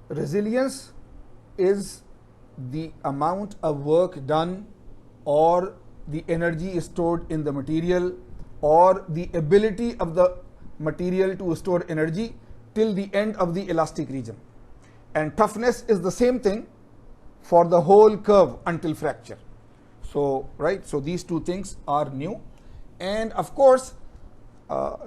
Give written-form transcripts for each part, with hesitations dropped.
Resilience is the amount of work done or the energy stored in the material or the ability of the material to store energy till the end of the elastic region. And toughness is the same thing for the whole curve until fracture. So, right, so these two things are new. And of course,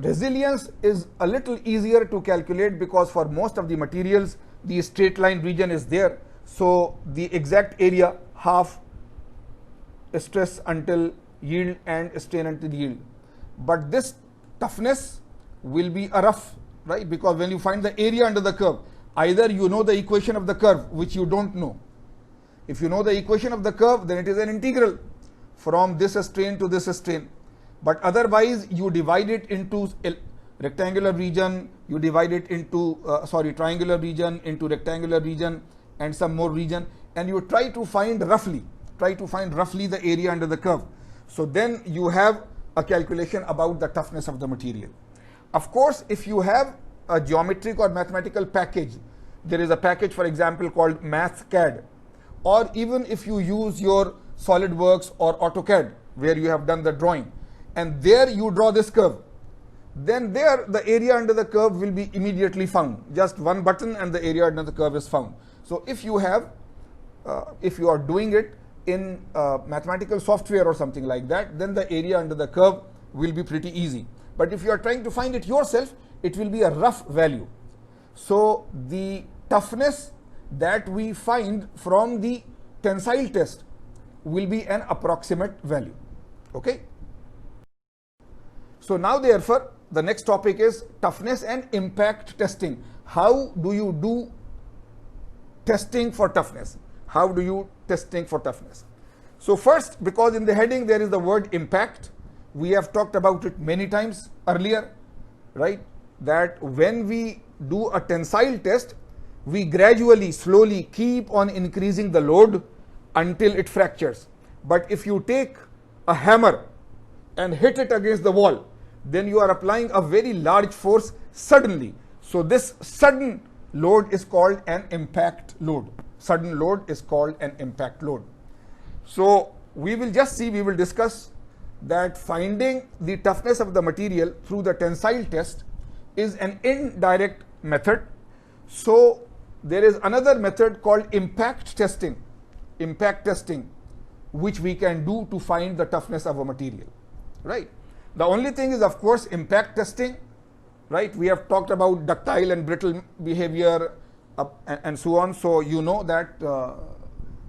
resilience is a little easier to calculate because for most of the materials, the straight line region is there. So the exact area, half stress until yield and strain until yield. But this toughness will be a rough, right? Because when you find the area under the curve, either you know the equation of the curve, which you don't know. If you know the equation of the curve, then it is an integral from this strain to this strain. But otherwise, you divide it into rectangular region, you divide it into, triangular region, into rectangular region, and some more region, and you try to find roughly the area under the curve. So then you have a calculation about the toughness of the material. Of course, if you have a geometric or mathematical package, there is a package, for example, called MathCAD, or even if you use your SolidWorks or AutoCAD, where you have done the drawing, and there you draw this curve, then there the area under the curve will be immediately found. Just one button and the area under the curve is found. So if you have, if you are doing it in mathematical software or something like that, then the area under the curve will be pretty easy. But if you are trying to find it yourself, it will be a rough value. So the toughness that we find from the tensile test will be an approximate value. Okay. So now therefore the next topic is toughness and impact testing. How do you do testing for toughness? How do you testing for toughness? So first, because in the heading there is the word impact, we have talked about it many times earlier, right? That when we do a tensile test, we gradually, slowly keep on increasing the load until it fractures. But if you take a hammer and hit it against the wall, then you are applying a very large force suddenly. So this sudden load is called an impact load. Sudden load is called an impact load. So we will just see, we will discuss that finding the toughness of the material through the tensile test is an indirect method. So there is another method called impact testing, which we can do to find the toughness of a material, right? The only thing is, of course, impact testing, right? We have talked about ductile and brittle behavior and so on. So you know that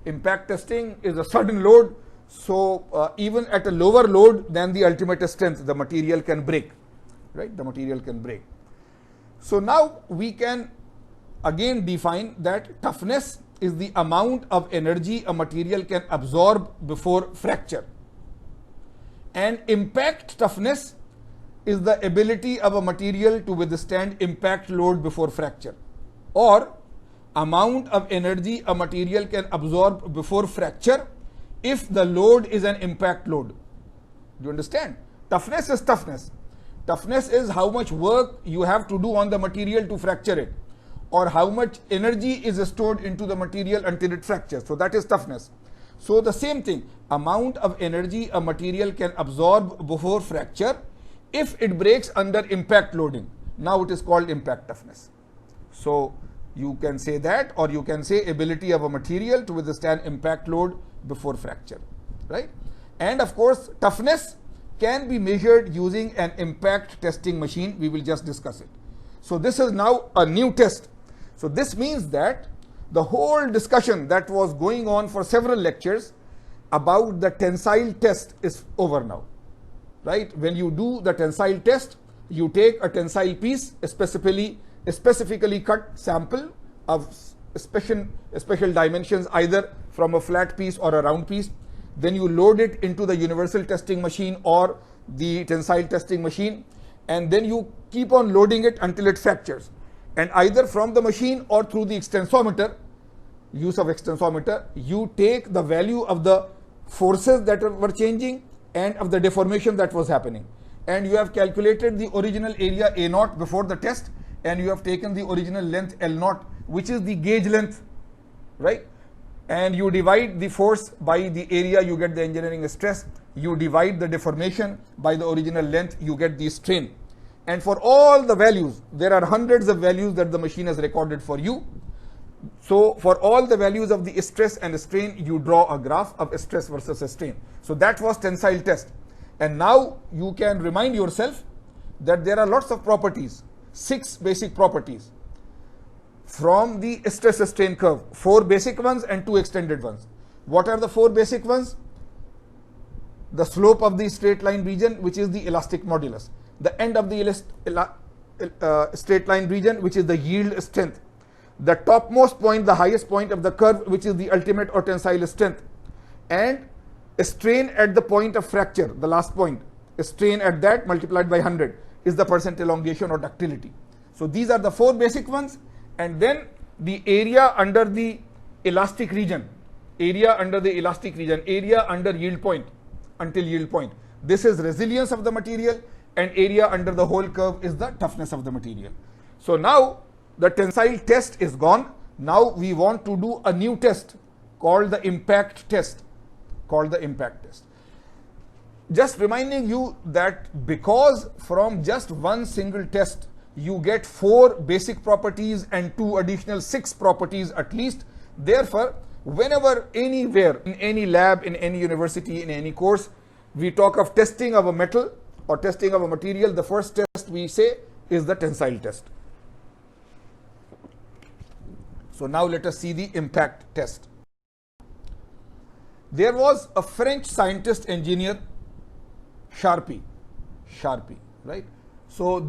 impact testing is a sudden load. So even at a lower load than the ultimate strength, the material can break, right? The material can break. So now we can again define that toughness is the amount of energy a material can absorb before fracture. And impact toughness is the ability of a material to withstand impact load before fracture, or amount of energy a material can absorb before fracture if the load is an impact load. Do you understand? Toughness is toughness. Toughness is how much work you have to do on the material to fracture it, or how much energy is stored into the material until it fractures. So that is toughness. So the same thing, amount of energy a material can absorb before fracture if it breaks under impact loading. Now it is called impact toughness. So you can say that, or you can say ability of a material to withstand impact load before fracture, right? And of course, toughness can be measured using an impact testing machine. We will just discuss it. So this is now a new test. So this means that the whole discussion that was going on for several lectures about the tensile test is over now, right? When you do the tensile test, you take a tensile piece, a specifically cut sample of special dimensions, either from a flat piece or a round piece. Then you load it into the universal testing machine or the tensile testing machine, and then you keep on loading it until it fractures. And either from the machine or through the extensometer, use of extensometer, you take the value of the forces that were changing and of the deformation that was happening. And you have calculated the original area A0 before the test, and you have taken the original length L0 which is the gauge length, right? And you divide the force by the area, you get the engineering stress. You divide the deformation by the original length, you get the strain. And for all the values, there are hundreds of values that the machine has recorded for you. So for all the values of the stress and strain, you draw a graph of stress versus strain. So that was tensile test. And now you can remind yourself that there are lots of properties, 6 basic properties from the stress strain curve, 4 basic ones and 2 extended ones. What are the 4 basic ones? The slope of the straight line region, which is the elastic modulus. The end of the straight line region, which is the yield strength. The topmost point, the highest point of the curve, which is the ultimate or tensile strength. And strain at the point of fracture, the last point, strain at that multiplied by 100 is the percent elongation or ductility. So these are the 4 basic ones. And then the area under the elastic region, area under yield point, until yield point. This is resilience of the material, and area under the whole curve is the toughness of the material. So now the tensile test is gone. Now we want to do a new test called the impact test. Just reminding you that because from just one single test you get 4 basic properties and 2 additional 6 properties at least. Therefore, whenever, anywhere, in any lab, in any university, in any course, we talk of testing of a metal or testing of a material, the first test we say is the tensile test. So now let us see the impact test. There was a French scientist engineer, Charpy, right? So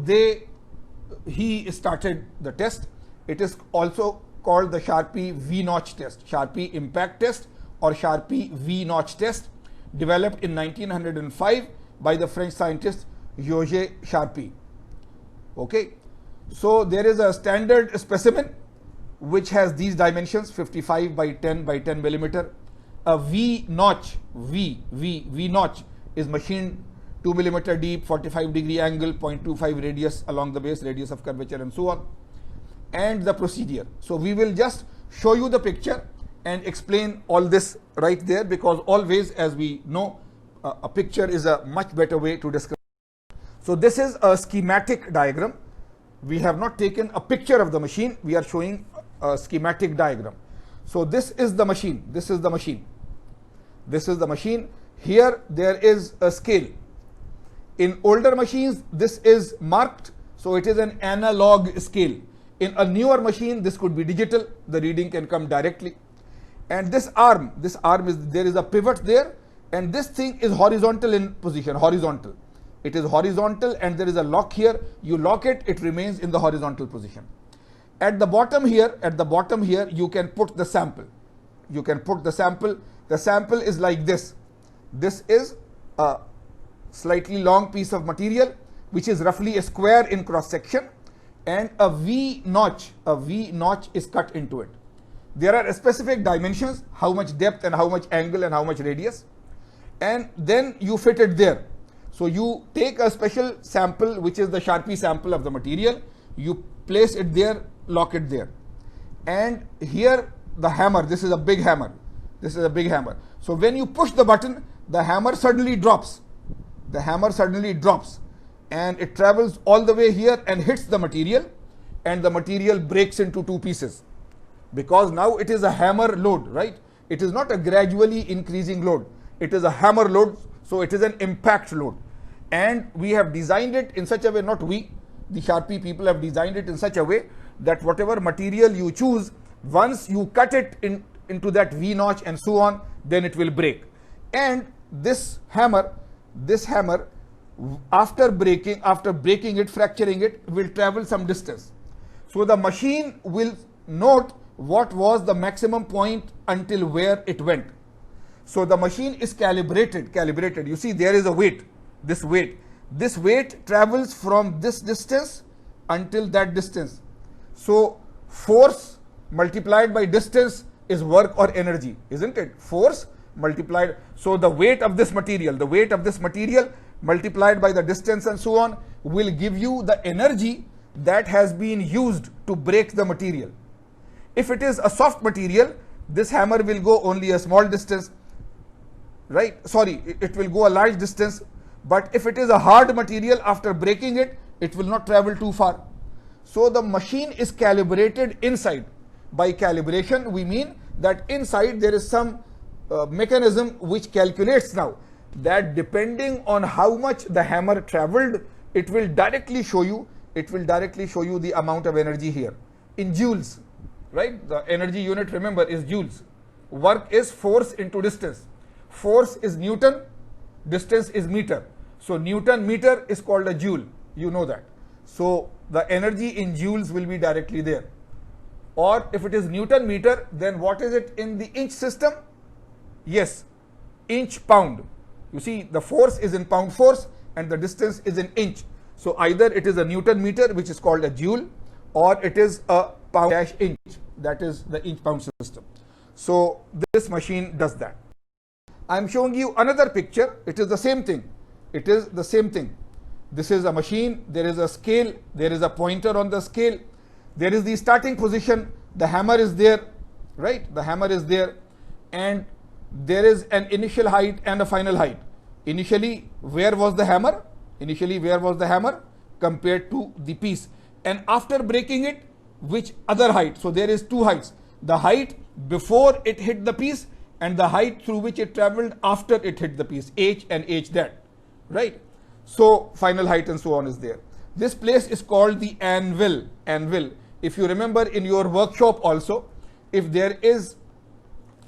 he started the test. It is also called the Charpy V-notch test, Charpy impact test or Charpy V-notch test, developed in 1905 by the French scientist Georges Charpy. Okay, so there is a standard specimen which has these dimensions, 55 by 10 by 10 millimeter. A V-notch, V-notch is machined 2 millimeter deep, 45 degree angle, 0.25 radius along the base, radius of curvature, and so on. And the procedure. So we will just show you the picture and explain all this right there, because always, as we know, a picture is a much better way to describe. So this is a schematic diagram. We have not taken a picture of the machine. We are showing a schematic diagram. So this is the machine. This is the machine. This is the machine. Here there is a scale. In older machines, this is marked, so it is an analog scale. In a newer machine, this could be digital. The reading can come directly. And this arm is, there is a pivot there, and this thing is horizontal in position, horizontal. It is horizontal, and there is a lock here. You lock it, it remains in the horizontal position. At the bottom here, you can put the sample. The sample is like this. This is a slightly long piece of material, which is roughly a square in cross section, and a V-notch is cut into it. There are specific dimensions, how much depth and how much angle and how much radius, and then you fit it there. So you take a special sample, which is the Charpy sample of the material, you place it there, lock it there. And here the hammer, this is a big hammer. So when you push the button, the hammer suddenly drops. And it travels all the way here and hits the material, and the material breaks into 2 pieces. Because now it is a hammer load, right? It is not a gradually increasing load. It is a hammer load, so it is an impact load. And we have designed it in such a way, not we, the Charpy people have designed it in such a way that whatever material you choose, once you cut it into that V-notch and so on, then it will break. And this hammer, after breaking it, fracturing it, will travel some distance. So the machine will note what was the maximum point until where it went. So the machine is calibrated. You see, there is a weight, this weight travels from this distance until that distance. So force multiplied by distance is work or energy, isn't it? Force multiplied. So the weight of this material multiplied by the distance and so on will give you the energy that has been used to break the material. If it is a soft material, this hammer will go only a small distance, right? Sorry, it will go a large distance. But if it is a hard material, after breaking it, it will not travel too far. So the machine is calibrated inside. By calibration, we mean that inside there is some mechanism which calculates now that depending on how much the hammer traveled, it will directly show you the amount of energy here in joules, right? The energy unit, remember, is joules. Work is force into distance. Force is Newton, distance is meter. So Newton meter is called a joule, you know that. So the energy in joules will be directly there. Or if it is Newton meter, then what is it in the inch system? Yes, inch pound. You see, the force is in pound force and the distance is in inch. So either it is a Newton meter, which is called a joule, or it is a pound dash inch, that is the inch pound system. So this machine does that. I am showing you another picture. It is the same thing. It is the same thing. This is a machine. There is a scale. There is a pointer on the scale. There is the starting position. The hammer is there, right? The hammer is there. And there is an initial height and a final height. Initially, where was the hammer? Initially, where was the hammer compared to the piece? And after breaking it, which other height? So there is two heights. The height before it hit the piece and the height through which it traveled after it hit the piece, h and h that, right? So final height and so on is there. This place is called the anvil. Anvil. If you remember in your workshop also, if there is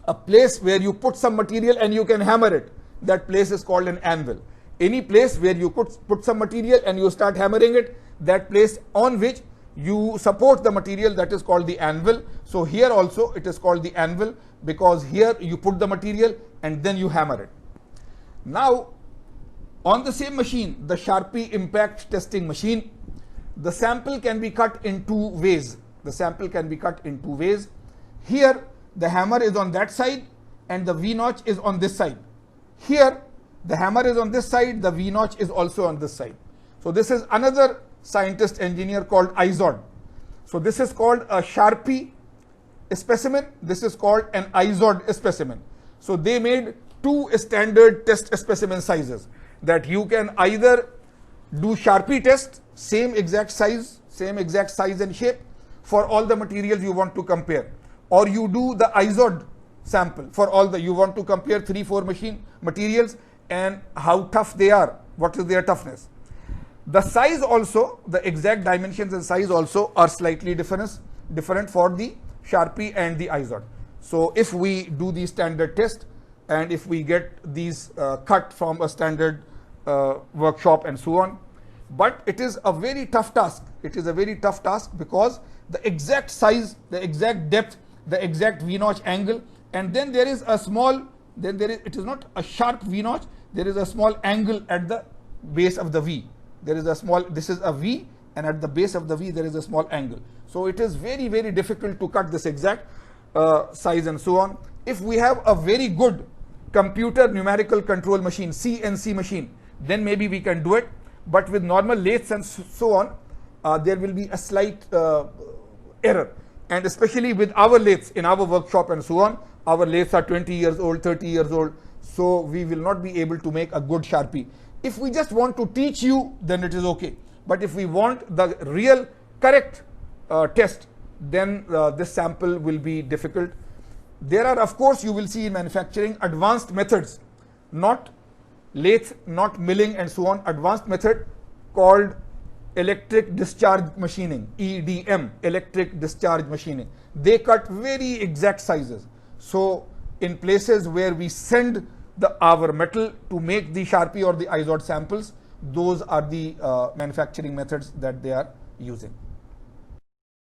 a place where you put some material and you can hammer it, that place is called an anvil. Any place where you could put some material and you start hammering it, that place on which you support the material, that is called the anvil. So here also it is called the anvil because here you put the material and then you hammer it. Now on the same machine, the Sharpie impact testing machine, the sample can be cut in two ways. The sample can be cut in two ways. Here the hammer is on that side and the V-notch is on this side. Here the hammer is on this side, the V-notch is also on this side. So this is another scientist engineer called Izod. So this is called a Sharpie specimen. This is called an Izod specimen. So they made two standard test specimen sizes that you can either do Sharpie test, same exact size and shape for all the materials you want to compare, or you do the Izod sample for all the, you want to compare 3-4 machine materials and how tough they are, what is their toughness. The size also, the exact dimensions and size also are slightly different for the Sharpie and the Izod. So if we do the standard test and if we get these cut from a standard workshop and so on, but it is a very tough task. It is a very tough task because the exact size, the exact depth, the exact V-notch angle, and then there is a small, then there is, it is not a sharp V-notch, there is a small angle at the base of the V. There is a small, this is a V, and at the base of the V there is a small angle. So it is very, very difficult to cut this exact size and so on. If we have a very good computer numerical control machine, CNC machine, then maybe we can do it. But with normal lathes and so on, there will be a slight error. And especially with our lathes in our workshop and so on, our lathes are 20 years old, 30 years old. So we will not be able to make a good Sharpie. If we just want to teach you, then it is okay. But if we want the real correct test, then this sample will be difficult. There are, of course, you will see in manufacturing advanced methods, not lathe, not milling and so on, advanced method called electric discharge machining, EDM, electric discharge machining. They cut very exact sizes. So in places where we send our metal to make the Sharpie or the Izod samples, those are the manufacturing methods that they are using.